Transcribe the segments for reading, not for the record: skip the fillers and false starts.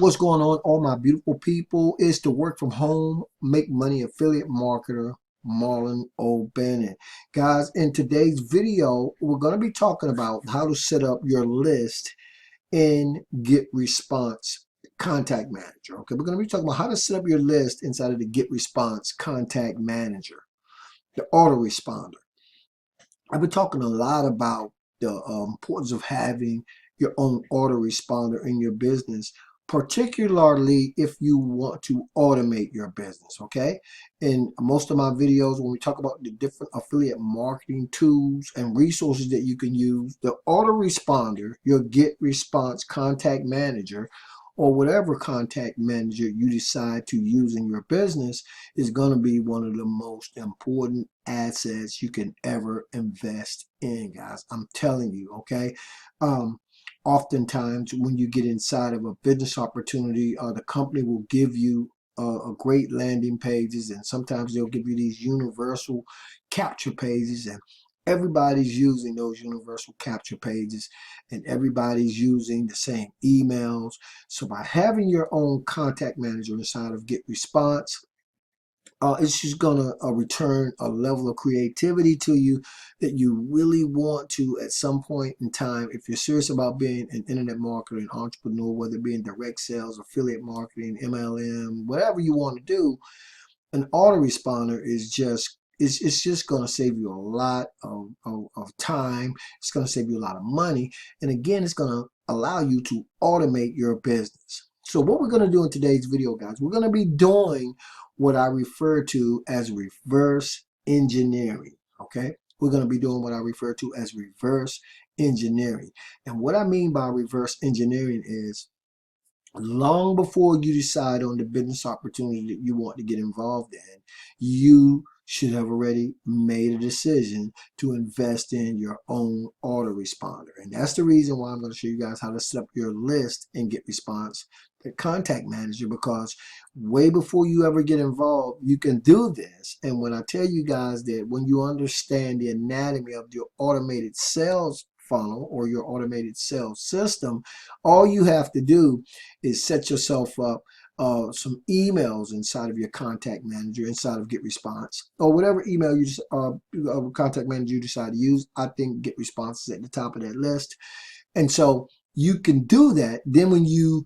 What's going on, all my beautiful people? It's the work from home, make money affiliate marketer, Marlon O Bennett. Guys, in today's video, we're going to be talking about how to set up your list in Get Response Contact Manager. Okay, we're going to be talking about how to set up your list inside of the Get Response Contact Manager, the autoresponder. I've been talking a lot about the importance of having your own autoresponder in your business, particularly if you want to automate your business, okay? In most of my videos, when we talk about the different affiliate marketing tools and resources that you can use, the autoresponder, your Get Response Contact Manager, or whatever contact manager you decide to use in your business is going to be one of the most important assets you can ever invest in, guys. I'm telling you, okay? Oftentimes when you get inside of a business opportunity, the company will give you a great landing pages, and sometimes they'll give you these universal capture pages, and everybody's using those universal capture pages, and everybody's using the same emails. So by having your own contact manager inside of Get Response, it's just gonna return a level of creativity to you that you really want to at some point in time. If you're serious about being an internet marketer, an entrepreneur, whether it be in direct sales, affiliate marketing, MLM, whatever you want to do, an autoresponder is just it's just going to save you a lot of time. It's going to save you a lot of money, and again, it's going to allow you to automate your business. So what we're going to do in today's video, guys, we're going to be doing what I refer to as reverse engineering. Okay, we're going to be doing what I refer to as reverse engineering. And what I mean by reverse engineering is, long before you decide on the business opportunity that you want to get involved in, you should have already made a decision to invest in your own autoresponder. And that's the reason why I'm going to show you guys how to set up your list and Get Response, the contact manager, because way before you ever get involved, you can do this. And when I tell you guys that when you understand the anatomy of your automated sales funnel or your automated sales system, all you have to do is set yourself up some emails inside of your contact manager, inside of Get Response, or whatever email you contact manager you decide to use. I think Get Response is at the top of that list. And so you can do that. Then when you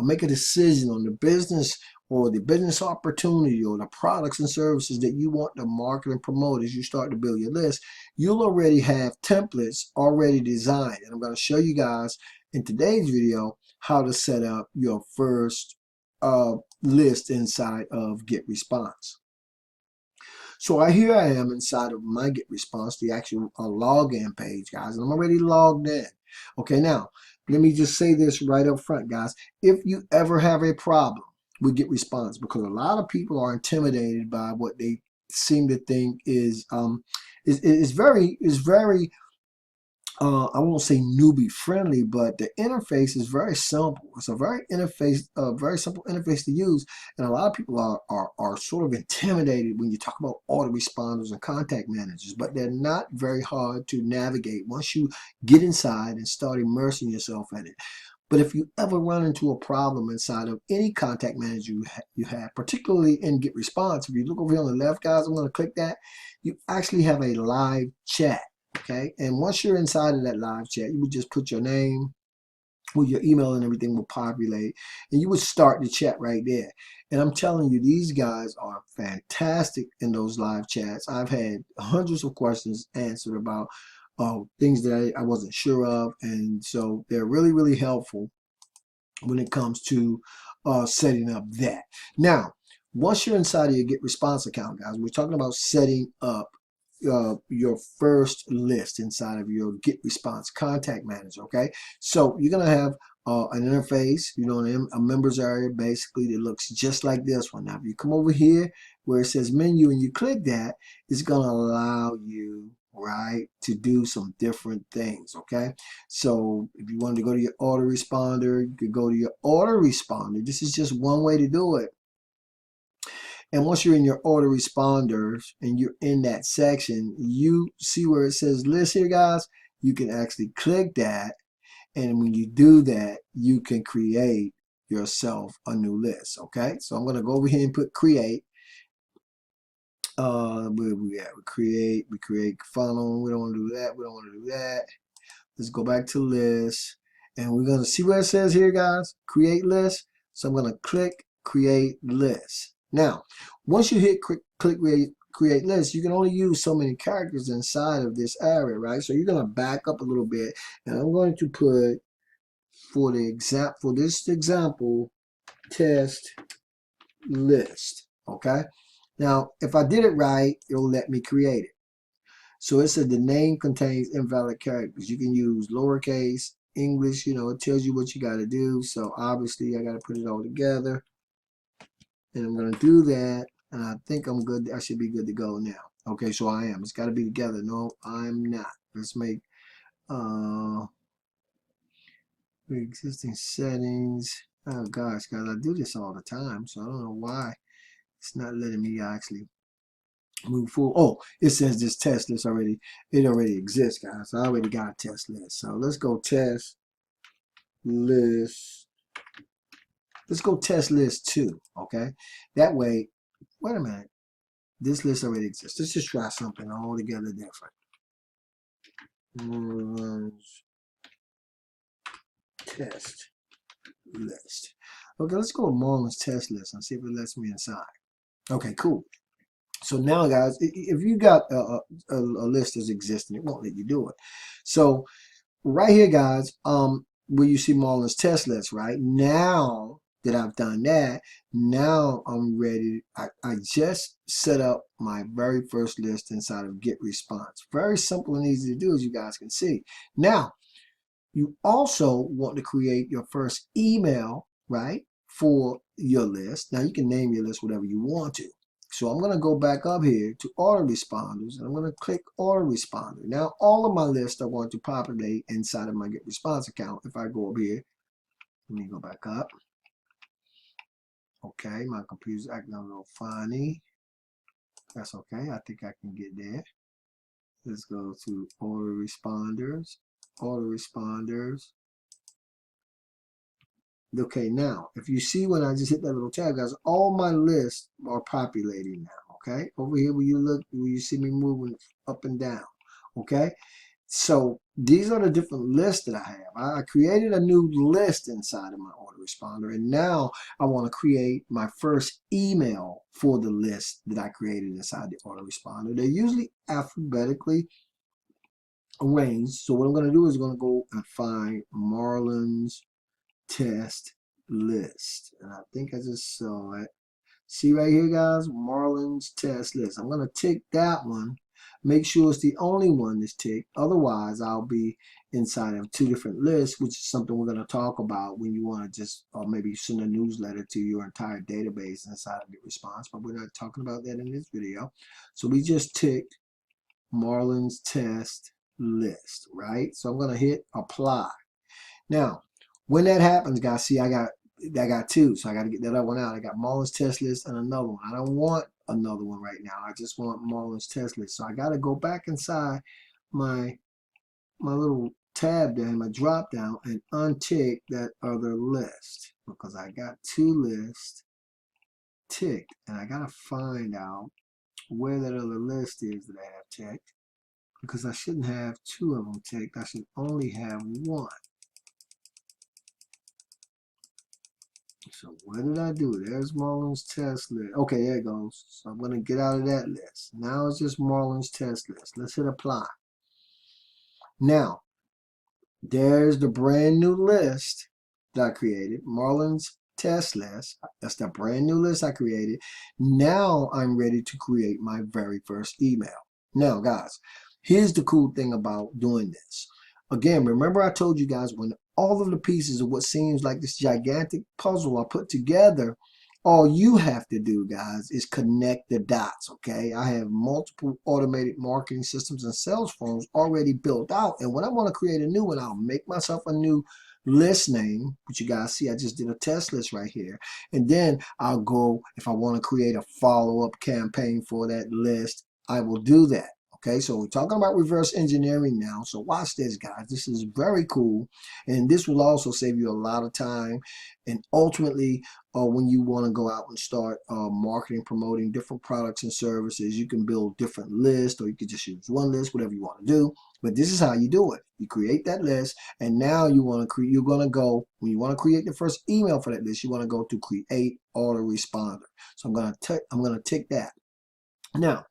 make a decision on the business or the business opportunity or the products and services that you want to market and promote, as you start to build your list, you'll already have templates already designed. And I'm going to show you guys in today's video how to set up your first list inside of Get Response. So here I am inside of my Get Response, the actual login page, guys, and I'm already logged in. Okay, now let me just say this right up front, guys. If you ever have a problem with Get Response, because a lot of people are intimidated by what they seem to think is very I won't say newbie friendly, but the interface is very simple. It's a very simple interface to use, and a lot of people are sort of intimidated when you talk about autoresponders and contact managers, but they're not very hard to navigate once you get inside and start immersing yourself in it. But if you ever run into a problem inside of any contact manager you have, particularly in Get Response, if you look over here on the left, guys, I'm going to click that, you actually have a live chat. Okay, and once you're inside of that live chat, you would just put your name, with your email, and everything will populate, and you would start the chat right there. And I'm telling you, these guys are fantastic in those live chats. I've had hundreds of questions answered about things that I wasn't sure of, and so they're really, really helpful when it comes to setting up that. Now, once you're inside of your Get Response account, guys, we're talking about setting up your first list inside of your Get Response Contact Manager. Okay, so you're gonna have an interface, you know, a members area basically that looks just like this one. Now, if you come over here where it says menu and you click that, it's gonna allow you to do some different things. Okay, so if you wanted to go to your autoresponder, you could go to your autoresponder. This is just one way to do it. And once you're in your autoresponders and you're in that section, you see where it says list here, guys. You can actually click that, And when you do that, you can create yourself a new list. Okay, so I'm going to go over here and put create. Where we at? We create funnel. We don't want to do that. We don't want to do that. Let's go back to list, and we're going to see what it says here, guys. Create list. So I'm going to click create list. Now, once you hit click create list, you can only use so many characters inside of this area, right? So you're going to back up a little bit, and I'm going to put for this example test list. Okay. Now, if I did it right, it'll let me create it. So it said the name contains invalid characters. You can use lowercase, English, you know, it tells you what you got to do. So obviously I got to put it all together. And I'm going to do that. And I think I'm good. I should be good to go now. Okay, so I am. It's got to be together. No, I'm not. Let's make existing settings. Oh gosh, guys, I do this all the time. So I don't know why it's not letting me actually move forward. Oh, it says this test list already. It already exists, guys. I already got a test list. So let's go test list. Let's go test list 2. Okay. That way, wait a minute. This list already exists. Let's just try something altogether different. Test list. Okay, let's go with Marlon's test list and see if it lets me inside. Okay, cool. So now, guys, if you got a list that's existing, it won't let you do it. So right here, guys, where you see Marlon's test list, right? Now that I've done that, now I'm ready. I just set up my very first list inside of Get Response. Very simple and easy to do, as you guys can see. Now, you also want to create your first email, right, for your list. Now, you can name your list whatever you want to. So I'm going to go back up here to autoresponders, and I'm going to click autoresponder. Now, all of my lists are going to populate inside of my Get Response account. If I go up here, let me go back up. Okay, my computer's acting a little funny. That's okay. I think I can get there. Let's go to autoresponders. Okay, now, if you see when I just hit that little tab, guys, all my lists are populating now, okay? Over here where you look, where you see me moving up and down, okay? So these are the different lists that I have. I created a new list inside of my autoresponder, and now I want to create my first email for the list that I created inside the autoresponder. They're usually alphabetically arranged. So what I'm going to do is I'm going to go and find Marlon's test list, and I think I just saw it. See right here, guys, Marlon's test list. I'm going to tick that one. Make sure it's the only one that's ticked. Otherwise, I'll be inside of 2 different lists, which is something we're going to talk about when you want to just, or maybe send a newsletter to your entire database inside of Get Response. But we're not talking about that in this video. So we just ticked Marlon's test list, right? So I'm going to hit apply. Now, when that happens, guys, see, I got 2, so I got to get that other one out. I got Marlon's test list and another one. I don't want another one right now. I just want Marlon's test list. So I got to go back inside my little tab there, my drop down, and untick that other list, because I got 2 lists ticked, and I got to find out where that other list is that I have ticked, because I shouldn't have 2 of them ticked. I should only have 1. So what did I do? There's Marlon's test list. Okay, there it goes. So I'm going to get out of that list. Now it's just Marlon's test list. Let's hit apply. Now, there's the brand new list that I created. Marlon's test list. That's the brand new list I created. Now I'm ready to create my very first email. Now, guys, here's the cool thing about doing this. Again, remember I told you guys, when all of the pieces of what seems like this gigantic puzzle are put together, all you have to do, guys, is connect the dots, okay? I have multiple automated marketing systems and sales forms already built out. And when I want to create a new one, I'll make myself a new list name, which you guys see, I just did a test list right here. And then I'll go, if I want to create a follow-up campaign for that list, I will do that. Okay, so we're talking about reverse engineering now. So watch this, guys. This is very cool. And this will also save you a lot of time. And ultimately, when you want to go out and start marketing, promoting different products and services, you can build different lists, or you could just use one list, whatever you want to do. But this is how you do it. You create that list, and now you want to create. You're going to go when you want to create the first email for that list. You want to go to create autoresponder. So I'm going to tick that. Now,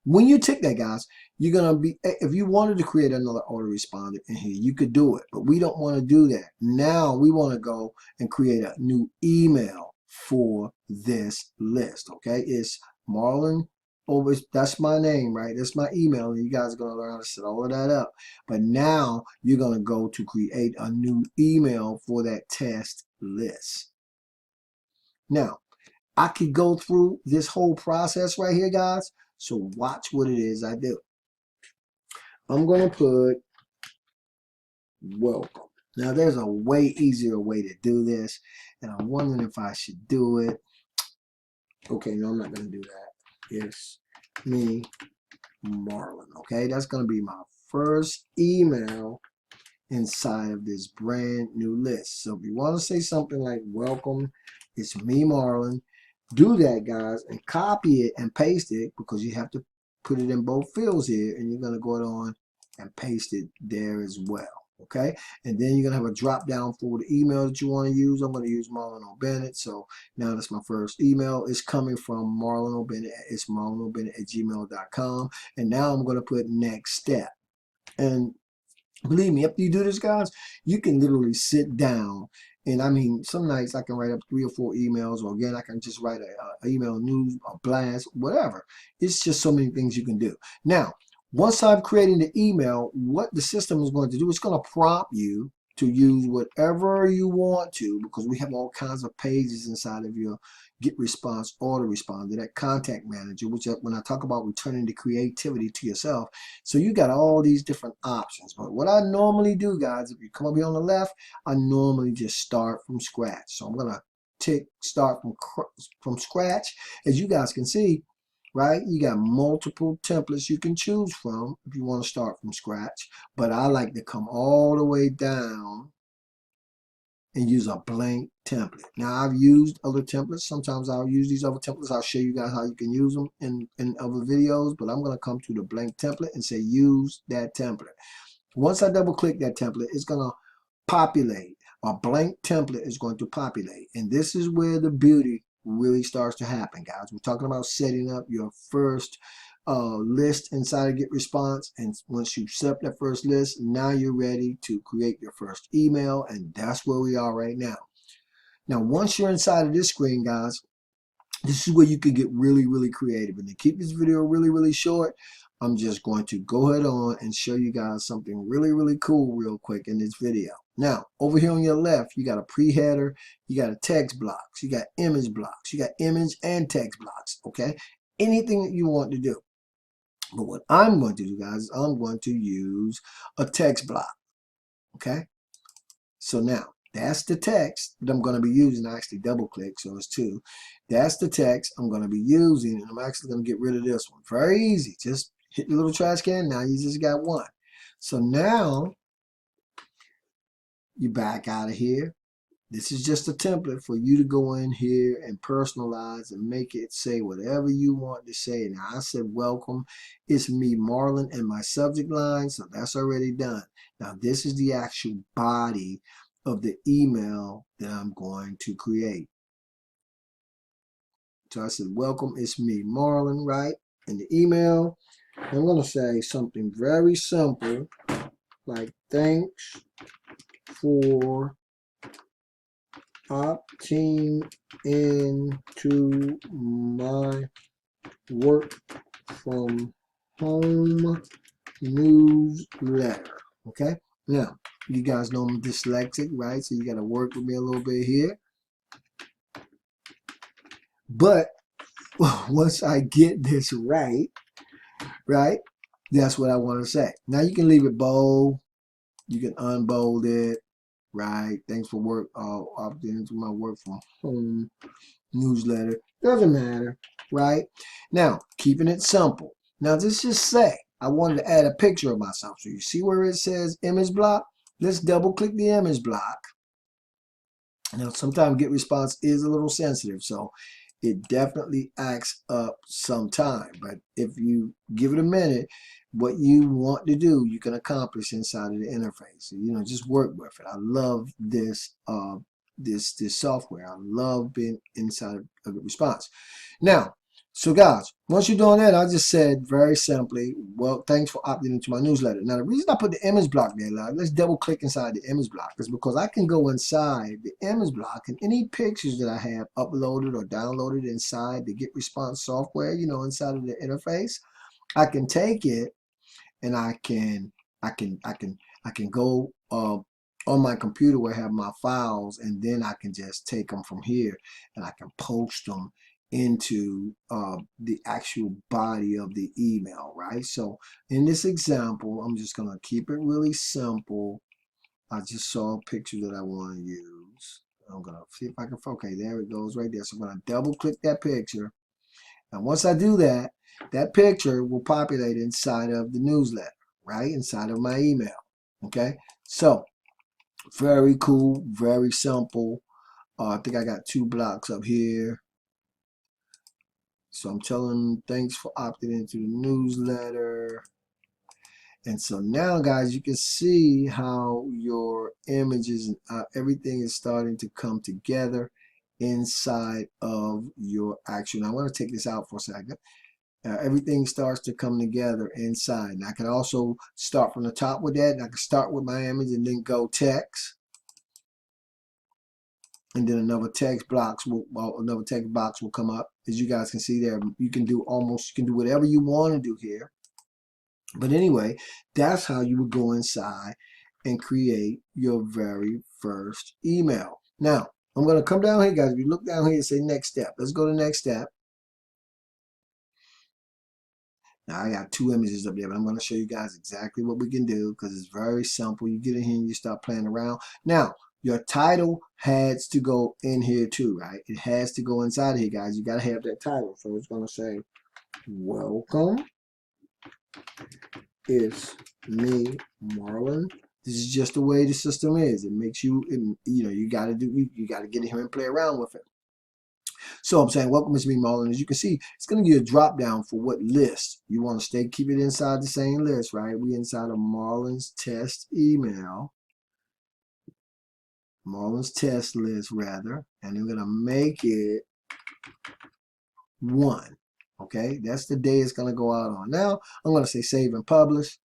when you tick that, guys, you're going to be, if you wanted to create another autoresponder in here, you could do it, but we don't want to do that. Now we want to go and create a new email for this list. Okay, it's Marlon over, that's my name, right? That's my email, and you guys are going to learn how to set all of that up. But now you're going to go to create a new email for that test list. Now, I could go through this whole process right here, guys. So watch what it is I do. I'm going to put welcome. Now, there's a way easier way to do this, and I'm wondering if I should do it. Okay, no, I'm not going to do that. It's me, Marlon. Okay, that's going to be my first email inside of this brand new list. So if you want to say something like welcome, it's me, Marlon, do that, guys, and copy it and paste it, because you have to put it in both fields here, and you're going to go on and paste it there as well. Okay, and then you're going to have a drop down for the email that you want to use. I'm going to use Marlon O Bennett. So now that's my first email. It's coming from Marlon O Bennett. It's marlonobennett@gmail.com. And now I'm going to put next step. And believe me, after you do this, guys, you can literally sit down. And I mean, some nights I can write up 3 or 4 emails, or again, I can just write an email news, a blast, whatever. It's just so many things you can do. Now, once I'm creating the email, what the system is going to do, it's going to prompt you to use whatever you want to, because we have all kinds of pages inside of your Get Response Autoresponder, that contact manager, which when I talk about returning the creativity to yourself. So you got all these different options. But what I normally do, guys, if you come up here on the left, I normally just start from scratch. So I'm going to tick start from scratch. As you guys can see, right, you got multiple templates you can choose from if you want to start from scratch. But I like to come all the way down and use a blank template. Now, I've used other templates. Sometimes I'll use these other templates. I'll show you guys how you can use them in other videos, but I'm going to come to the blank template and say use that template. Once I double click that template, it's going to populate. A blank template is going to populate. And this is where the beauty really starts to happen, guys. We're talking about setting up your first list inside of Get Response, and once you set up that first list, now you're ready to create your first email, and that's where we are right now. Now, once you're inside of this screen, guys, this is where you can get really, really creative. And to keep this video really, really short, I'm just going to go ahead on and show you guys something really, really cool real quick in this video. Now, over here on your left, you got a pre-header, you got a text blocks, you got image blocks, you got image and text blocks, okay? Anything that you want to do. But what I'm going to do, guys, is I'm going to use a text block, okay? So now, that's the text that I'm going to be using. I actually double click, so it's 2. That's the text I'm going to be using, and I'm actually going to get rid of this one. Very easy. Just hit the little trash can. Now you just got 1. So now you back out of here. This is just a template for you to go in here and personalize and make it say whatever you want to say. Now, I said welcome. It's me, Marlon, and my subject line, so that's already done. Now, this is the actual body of the email that I'm going to create. So I said, welcome, it's me, Marlon, right? In the email, I'm going to say something very simple, like thanks for opting into my work from home newsletter. Okay, now you guys know I'm dyslexic, right? So you got to work with me a little bit here. But once I get this right, that's what I want to say. Now you can leave it bold, you can unbold it, right? Thanks for work, opting into my work from home newsletter. Doesn't matter, right? Now, keeping it simple. Now, let's just say I wanted to add a picture of myself. So you see where it says image block? Let's double click the image block. Now, sometimes Get Response is a little sensitive, so it definitely acts up sometime. But if you give it a minute, what you want to do, you can accomplish inside of the interface. So, just work with it. I love this this software. I love being inside of Get Response. Now, so guys, once you're doing that, I just said very simply, well, thanks for opting into my newsletter. Now, the reason I put the image block there, let's double click inside the image block, is because I can go inside the image block and any pictures that I have uploaded or downloaded inside the Get Response software, inside of the interface, I can take it and I can go on my computer where I have my files, and then I can just take them from here and I can post them into the actual body of the email, right? So in this example, I'm just going to keep it really simple. I just saw a picture that I want to use. I'm going to see if I can, okay, there it goes right there. So I'm going to double click that picture. And once I do that, that picture will populate inside of the newsletter, right? Inside of my email, okay? So very cool, very simple. I think I got 2 blocks up here. So I'm telling them thanks for opting into the newsletter. And so now, guys, you can see how your images and everything is starting to come together inside of your action. I want to take this out for a second. Everything starts to come together inside. And I can also start from the top with that. And I can start with my image and then go text. And then another text box will come up. As you guys can see there, you can do whatever you want to do here. But anyway, that's how you would go inside and create your very first email. Now, I'm going to come down here, guys. If you look down here and say next step, let's go to next step. Now, I got 2 images up there, but I'm going to show you guys exactly what we can do because it's very simple. You get in here and you start playing around. Now, your title has to go in here too, right? It has to go inside here, guys. You got to have that title. So it's going to say, welcome. It's me, Marlon. This is just the way the system is. It makes you, you got to get in here and play around with it. So I'm saying, welcome, it's me, Marlon. As you can see, it's going to give you a drop down for what list you want to keep it inside the same list, right? We inside of Marlon's test email, Marlon's test list rather, and we're going to make it 1. Okay, that's the day it's going to go out on. Now I'm going to say save and publish.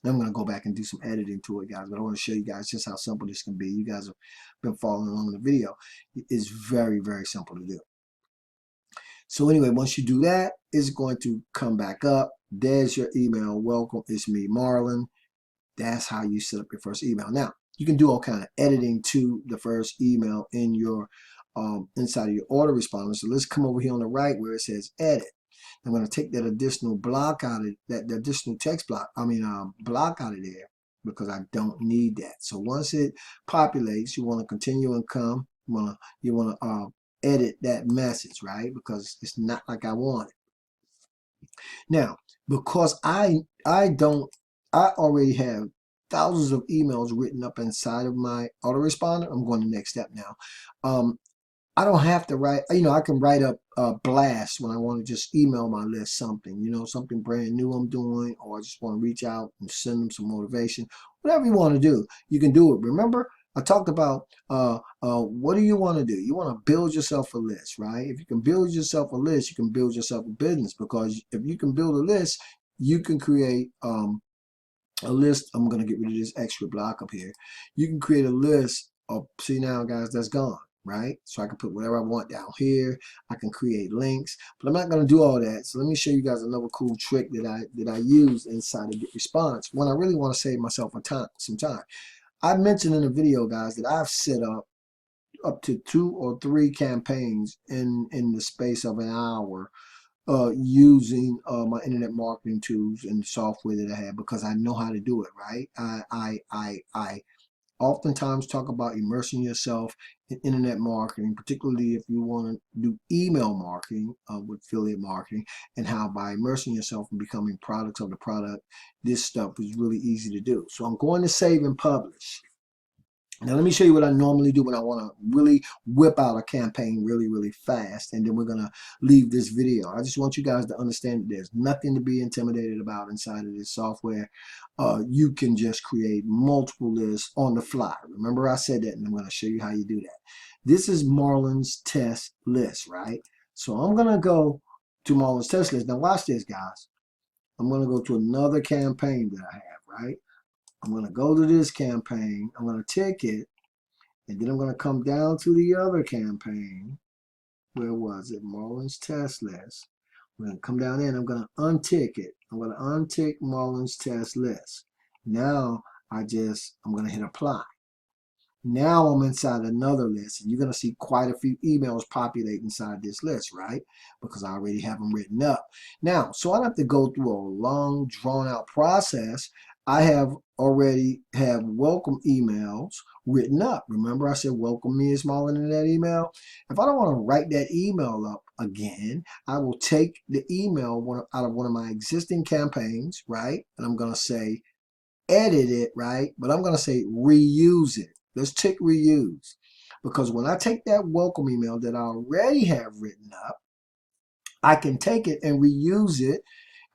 I'm going to go back and do some editing to it, guys. But I want to show you guys just how simple this can be. You guys have been following along in the video. It's very, very simple to do. So anyway, once you do that, it's going to come back up. There's your email. Welcome, it's me, Marlon. That's how you set up your first email. Now, you can do all kind of editing to the first email in your inside of your autoresponder. So let's come over here on the right where it says edit. I'm going to take that additional block out of that additional text block. Block out of there because I don't need that. So once it populates, you want to continue and come. You want to edit that message, right? Because it's not like I want it. Now, because I already have thousands of emails written up inside of my autoresponder. I'm going to the next step now. I don't have to write, I can write up a blast when I want to just email my list something, something brand new I'm doing, or I just want to reach out and send them some motivation. Whatever you want to do, you can do it. Remember, I talked about what do you want to do? You want to build yourself a list, right? If you can build yourself a list, you can build yourself a business, because if you can build a list, you can create a list. I'm going to get rid of this extra block up here. You can create a list of, see now, guys, that's gone. Right? So I can put whatever I want down here. I can create links, but I'm not going to do all that. So let me show you guys another cool trick that I use inside of Get Response when I really want to save myself some time. I mentioned in the video, guys, that I've set up to 2 or 3 campaigns in the space of an hour using my internet marketing tools and the software that I have, because I know how to do it, right? I oftentimes talk about immersing yourself in internet marketing, particularly if you want to do email marketing with affiliate marketing, and how by immersing yourself and becoming products of the product, this stuff is really easy to do. So I'm going to save and publish. Now let me show you what I normally do when I want to really whip out a campaign really fast, and then we're going to leave this video. I just want you guys to understand that there's nothing to be intimidated about inside of this software. You can just create multiple lists on the fly. Remember I said that, and I'm going to show you how you do that. This is Marlon's test list, right? So I'm going to go to Marlon's test list. Now watch this, guys. I'm going to go to another campaign that I have, right? I'm going to go to this campaign, I'm going to tick it, and then I'm going to come down to the other campaign. Where was it? Marlon's test list. I'm going to come down there and I'm going to untick it. I'm going to untick Marlon's test list. Now I'm going to hit apply. Now I'm inside another list, and you're going to see quite a few emails populate inside this list, right? Because I already have them written up. Now, so I don't have to go through a long, drawn-out process. I have already have welcome emails written up. Remember I said welcome me is Marlon in that email? If I don't want to write that email up again, I will take the email out of one of my existing campaigns, right? And I'm going to say edit it, right? But I'm going to say reuse it. Let's tick reuse. Because when I take that welcome email that I already have written up, I can take it and reuse it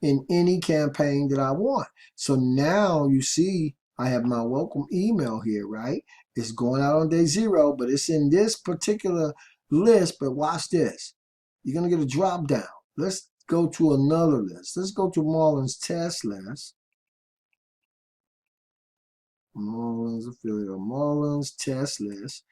in any campaign that I want. So now you see I have my welcome email here, right? It's going out on day 0, but it's in this particular list. But watch this. You're going to get a drop down. Let's go to another list. Let's go to Marlon's test list. Marlon's affiliate, Marlon's test list.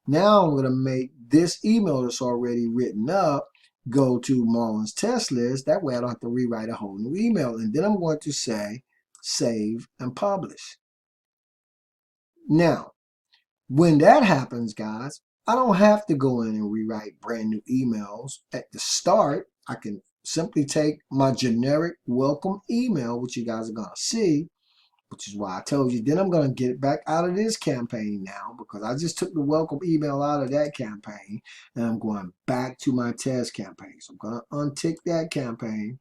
Now I'm going to make this email that's already written up go to Marlon's test list. That way I don't have to rewrite a whole new email. And then I'm going to say save and publish. Now, when that happens, guys, I don't have to go in and rewrite brand new emails at the start. I can simply take my generic welcome email, which you guys are going to see, which is why I told you. Then I'm going to get it back out of this campaign now, because I just took the welcome email out of that campaign, and I'm going back to my test campaign. So I'm going to untick that campaign,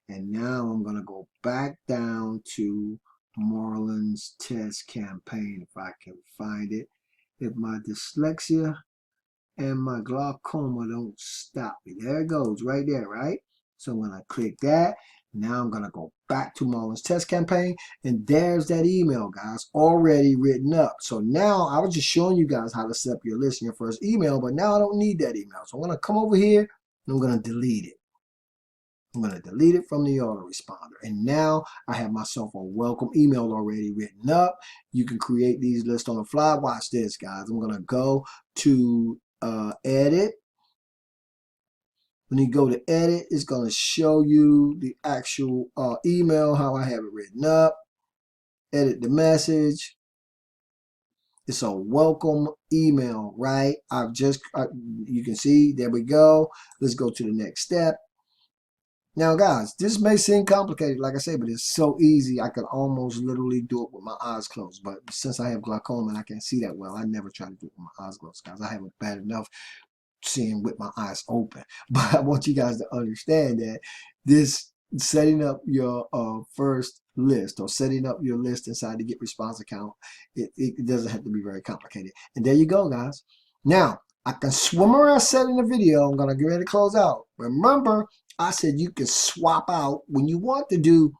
and now I'm going to go back down to Marlon's test campaign, if I can find it. If my dyslexia and my glaucoma don't stop me. There it goes, right there, right? So I'm going to click that. Now I'm going to go back to Marlon's test campaign, and there's that email, guys, already written up. So now I was just showing you guys how to set up your list in your first email, but now I don't need that email. So I'm going to come over here and I'm going to delete it. I'm going to delete it from the autoresponder. And now I have myself a welcome email already written up. You can create these lists on the fly. Watch this, guys. I'm going to go to edit. When you go to edit, it's going to show you the actual email, how I have it written up. Edit the message. It's a welcome email, right? You can see, there we go. Let's go to the next step. Now, guys, this may seem complicated, like I said, but it's so easy. I can almost literally do it with my eyes closed. But since I have glaucoma and I can't see that well, I never try to do it with my eyes closed, guys. I have it bad enough seeing with my eyes open. But I want you guys to understand that this setting up your first list, or setting up your list inside the Get Response account, it doesn't have to be very complicated. And there you go, guys. Now, I can swim around setting the video. I'm going to get ready to close out. Remember, I said you can swap out when you want to do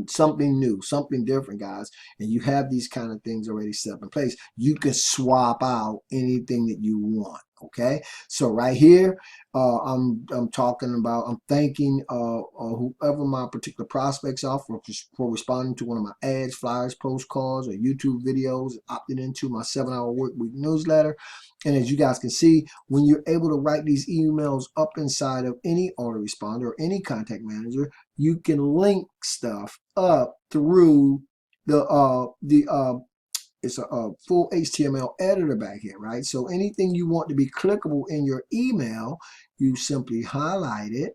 something new, something different, guys, and you have these kind of things already set up in place. You can swap out anything that you want. Okay, so right here, I'm talking about, I'm thanking whoever my particular prospects are for responding to one of my ads, flyers, postcards, or YouTube videos, opting into my 7-hour work week newsletter. And as you guys can see, when you're able to write these emails up inside of any autoresponder or any contact manager, you can link stuff up through it's a full HTML editor back here, right? So anything you want to be clickable in your email, you simply highlight it,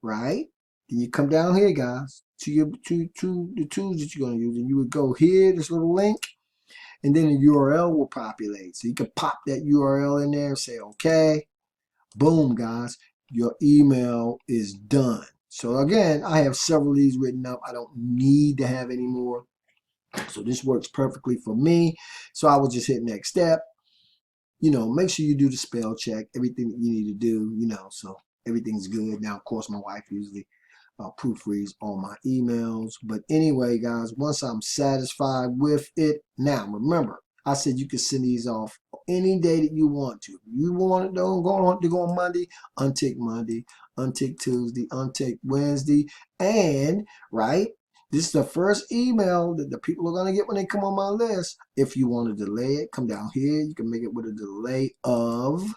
right? Then you come down here, guys, to the tools that you're going to use, and you would go here, this little link, and then a URL will populate. So you can pop that URL in there and say, okay, boom, guys, your email is done. So again, I have several of these written up. I don't need to have any more. So this works perfectly for me. So I will just hit next step. Make sure you do the spell check, everything that you need to do, so everything's good. Now, of course, my wife usually proofreads all my emails. But anyway, guys, once I'm satisfied with it, now remember, I said you can send these off any day that you want to. If you want it to go on Monday, untick Tuesday, untick Wednesday, and right. This is the first email that the people are going to get when they come on my list. If you want to delay it, come down here. You can make it with a delay of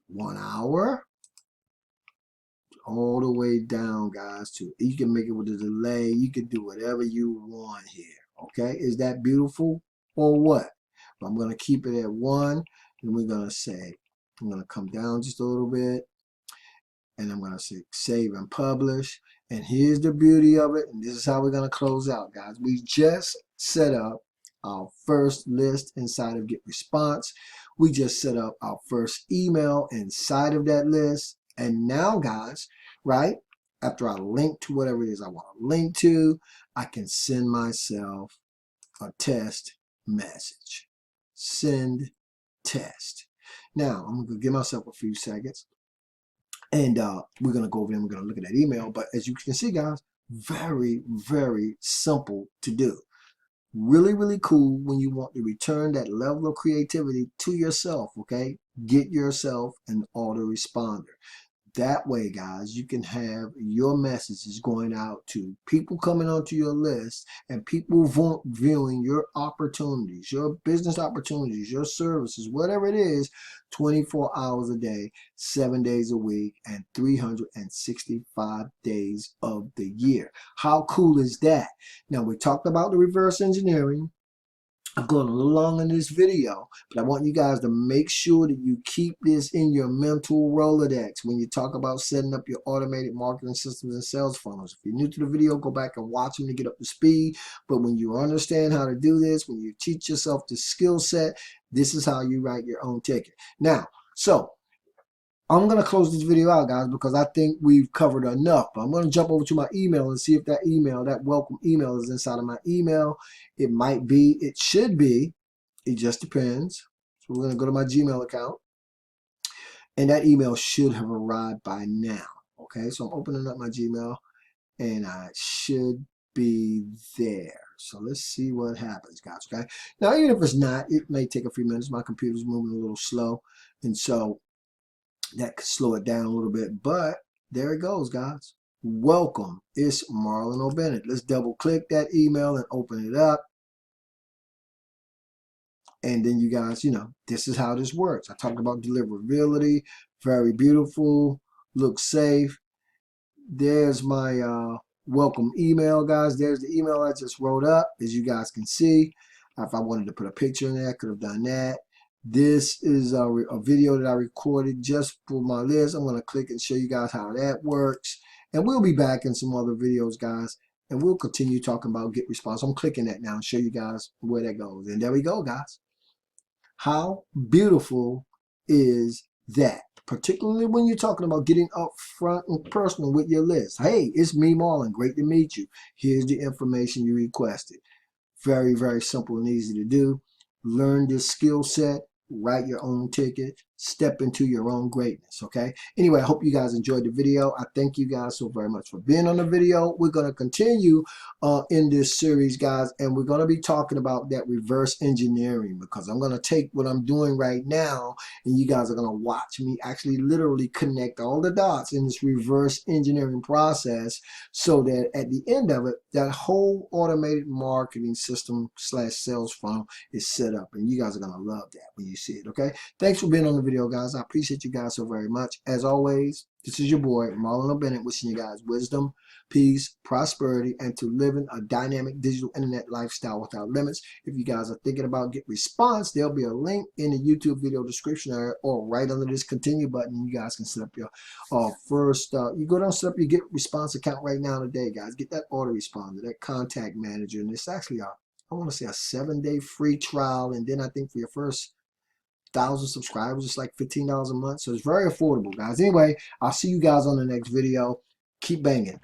1 hour. All the way down, guys, to you can make it with a delay. You can do whatever you want here. Okay, is that beautiful or what? But I'm going to keep it at 1, and we're going to say, I'm going to come down just a little bit, and I'm going to say save and publish. And here's the beauty of it, and this is how we're going to close out, guys. We just set up our first list inside of Get Response. We just set up our first email inside of that list. And now, guys, right, after I link to whatever it is I want to link to, I can send myself a test message. Send test. Now, I'm going to give myself a few seconds. And we're going to go over there and we're going to look at that email. But as you can see, guys, very, very simple to do. Really, really cool when you want to return that level of creativity to yourself, okay? Get yourself an autoresponder. That way, guys, you can have your messages going out to people coming onto your list and people viewing your opportunities, your business opportunities, your services, whatever it is, 24 hours a day, 7 days a week, and 365 days of the year. How cool is that? Now, we talked about the reverse engineering. I'm going a little long in this video, but I want you guys to make sure that you keep this in your mental Rolodex when you talk about setting up your automated marketing systems and sales funnels. If you're new to the video, go back and watch them to get up to speed. But when you understand how to do this, when you teach yourself the skill set, this is how you write your own ticket. Now, so I'm going to close this video out, guys, because I think we've covered enough. But I'm going to jump over to my email and see if that email, that welcome email, is inside of my email. It might be. It should be. It just depends. So we're going to go to my Gmail account. And that email should have arrived by now. Okay, so I'm opening up my Gmail, and I should be there. So let's see what happens, guys. Okay. Now, even if it's not, it may take a few minutes. My computer's moving a little slow. And so that could slow it down a little bit, but there it goes, guys. Welcome. It's Marlon O Bennett. Let's double click that email and open it up. And then you guys, this is how this works. I talked about deliverability. Very beautiful. Looks safe. There's my welcome email, guys. There's the email I just wrote up, as you guys can see. If I wanted to put a picture in there, I could have done that. This is a video that I recorded just for my list. I'm going to click and show you guys how that works. And we'll be back in some other videos, guys. And we'll continue talking about Get Response. I'm clicking that now and show you guys where that goes. And there we go, guys. How beautiful is that? Particularly when you're talking about getting up front and personal with your list. Hey, it's me, Marlon. Great to meet you. Here's the information you requested. Very, very simple and easy to do. Learn this skill set, write your own ticket, step into your own greatness, okay? Anyway, I hope you guys enjoyed the video. I thank you guys so very much for being on the video. We're going to continue in this series, guys, and we're going to be talking about that reverse engineering, because I'm going to take what I'm doing right now, and you guys are going to watch me actually literally connect all the dots in this reverse engineering process, so that at the end of it, that whole automated marketing system / sales funnel is set up, and you guys are going to love that when you see it, okay? Thanks for being on the video, guys. I appreciate you guys so very much. As always, this is your boy, Marlon O Bennett, wishing you guys wisdom, peace, prosperity, and to living a dynamic digital internet lifestyle without limits. If you guys are thinking about Get Response, there'll be a link in the YouTube video description area or right under this continue button. You guys can set up your you go down and set up your Get Response account right now today, guys. Get that autoresponder, that contact manager, and it's actually I want to say a 7-day free trial, and then I think for your first 1,000 subscribers, it's like $15 a month. So it's very affordable, guys. Anyway, I'll see you guys on the next video. Keep banging.